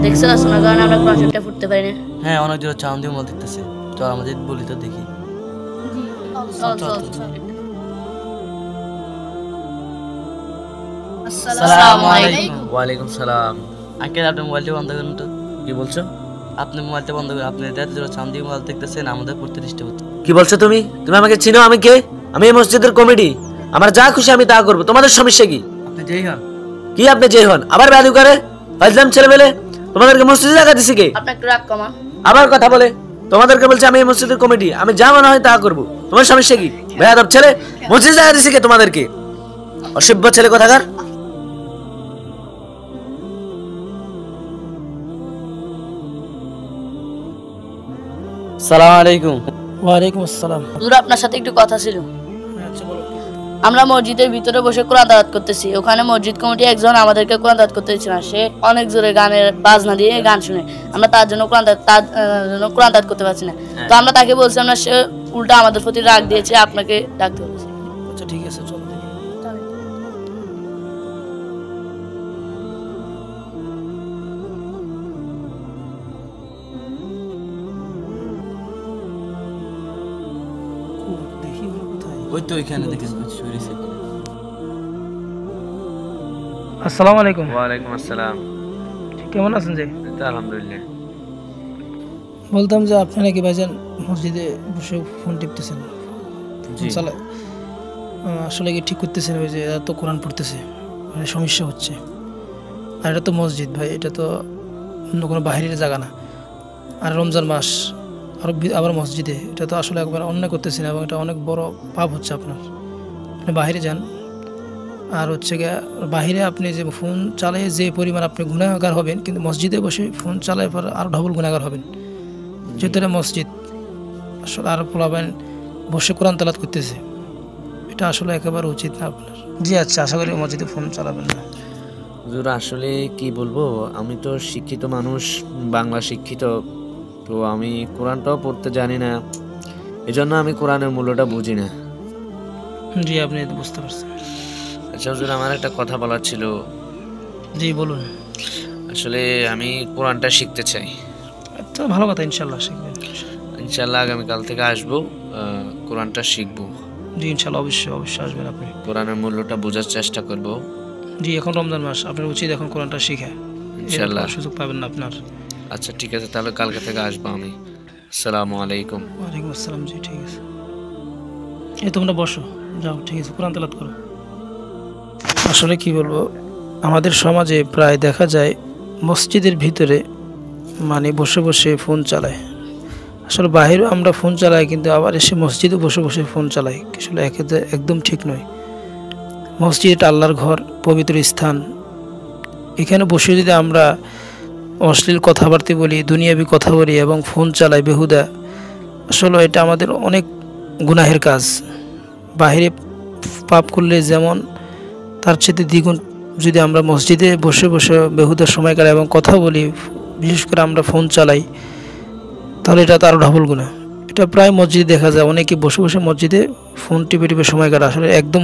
দেখছো শোনার কারণে আমরা কোরআন শরীফটা ফুটতে পারি না। হ্যাঁ, অনেক জোরে চাউন দিয়ে মল দিতেছে। চল আমাদের বলি তো দেখি। আসসালামু আলাইকুম। ওয়ালাইকুম সালাম। আঙ্কেল, আপনি মোবাইলটা বন্ধ করুন তো। কি বলছো? আপনি মোবাইলটা বন্ধ করুন। আপনি এত জোরে চাউন দিয়ে মোবাইল দেখতেছেন, আমাদের পড়তে ডিস্টার্ব হচ্ছে। কি বলছো তুমি? তুমি আমাকে চিনো? আমি কে? আমি এই মসজিদের কমিটি। আমার যা খুশি আমি তা করবো, তোমাদের সমস্যা কি? আপনি যেই হন। কি আপনি যেই হন? আবার বেয়াদবি করে ফাজলাম ছেলেবেলে। তোমাদেরকে মসজিদে জায়গা দিছি কে? আপনি একটু রাগ কমান। আবার কথা বলে। তোমাদেরকে বলছি আমি এই মসজিদের কমিটি, আমি যা মনে হয় তা করবো, তোমার সমস্যা কি? বেয়াদব ছেলে, মসজিদে জায়গা দিছি কে তোমাদেরকে? অসভ্য ছেলে কোথাকার। সালাম আলাইকুম। ওয়ালাইকুম আসসালাম। হুজুর, আপনার সাথে একটু কথা ছিল। আমরা মসজিদের ভিতরে বসে কোরআন তেলাওয়াত করতেছি, ওখানে মসজিদ কমিটি একজন আমাদেরকে কোরআন তেলাওয়াত করতে দিচ্ছে না। সে অনেক জোরে গানের বাজনা দিয়ে গান শুনে, আমরা তার জন্য কোরআন তেলাওয়াত করতে পারছি না। তো আমরা তাকে বলছিলাম না, সে উল্টা আমাদের প্রতি রাগ দিয়েছে, আপনাকে ডাকতে বলেছে। আচ্ছা ঠিক আছে, চল দেখি। দেখি কোথায়। ওই তো ওইখানে দেখেন শুয়েছে। আসসালামু আলাইকুম। ওয়ালাইকুম আসসালাম। কেমন আছেন? যে আলহামদুলিল্লাহ। বলতাম যে আপনি নাকি ভাইজান মসজিদে বসে ফোন টিপতেছেন, আসলে কি ঠিক করতেছেন? ওই যে এত কোরআন পড়তেছে, মানে সমস্যা হচ্ছে। আর এটা তো মসজিদ ভাই, এটা তো অন্য কোনো বাহিরের জায়গা না। আর রমজান মাস, আর আবার মসজিদে, এটা তো আসলে একবার অন্যায় করতেছেন এবং এটা অনেক বড় পাপ হচ্ছে আপনার। আপনি বাহিরে যান। আর হচ্ছে গিয়ে বাহিরে আপনি যে ফোন চালায় যে পরিমাণ আপনি গুনাহগার হবেন, কিন্তু মসজিদে বসে ফোন চালায় পর আরও ডবল গুনাহগার হবেন, যেহেতু এটা মসজিদ। আসলে আরও পোলাবেন বসে কোরআন তেলাওয়াত করতেছে, এটা আসলে একেবারে উচিত না আপনার। জি আচ্ছা, আশা করি মসজিদে ফোন চালাবেন না। হুজুর, আসলে কি বলবো, আমি তো শিক্ষিত মানুষ, বাংলা শিক্ষিত, তো আমি কোরআনটাও পড়তে জানি না, এজন্য আমি কোরআনের মূল্যটা বুঝি না। জি, আপনি বুঝতে পারছেন। আচ্ছা হুজুর, আমার একটা কথা বলার ছিল। জি বলুন। আসলে আমি কোরআনটা শিখতে চাই। আচ্ছা, ভালো কথা, ইনশাল্লাহ শিখবেন। ইনশাল্লাহ আগামীকাল থেকে আসবো, কোরআনটা শিখবো। জি ইনশাল্লাহ, অবশ্যই অবশ্যই আসবেন আপনি। কোরআনের মূল্যটা বোঝার চেষ্টা করব। জি, এখন রমজান মাস, আপনার উচিত এখন কোরআনটা শিখা। ইনশাল্লাহ সুযোগ পাবেন না আপনার। আচ্ছা ঠিক আছে, তাহলে কালকে থেকে আসবো আমি। আসসালামু আলাইকুম। ওয়ালাইকুম আসসালাম। জি ঠিক আছে, এই তোমরা বসো, যাও, ঠিক আছে, কোরআন তেলাওয়াত করো। আসলে কি বলবো, আমাদের সমাজে প্রায় দেখা যায় মসজিদের ভিতরে মানে বসে বসে ফোন চালায়। আসলে বাহিরে আমরা ফোন চালাই, কিন্তু আবার এসে মসজিদে বসে বসে ফোন চালাই, আসলে একদম ঠিক নয়। মসজিদ এটা আল্লাহর ঘর, পবিত্র স্থান। এখানে বসে যদি আমরা অশ্লীল কথাবার্তা বলি, দুনিয়াবি কথা বলি এবং ফোন চালাই বেহুদা, আসলে এটা আমাদের অনেক গুনাহের কাজ। বাহিরে পাপ করলে যেমন, তার চেয়ে দ্বিগুণ যদি আমরা মসজিদে বসে বসে বেহুদা সময় কাটাই এবং কথা বলি, বিশেষ করে আমরা ফোন চালাই, তাহলে এটা তো আরও ডবল গুনাহ। এটা প্রায় মসজিদে দেখা যায়, অনেকে বসে বসে মসজিদে ফোন টিপে টিপে সময় কাটায়, আসলে একদম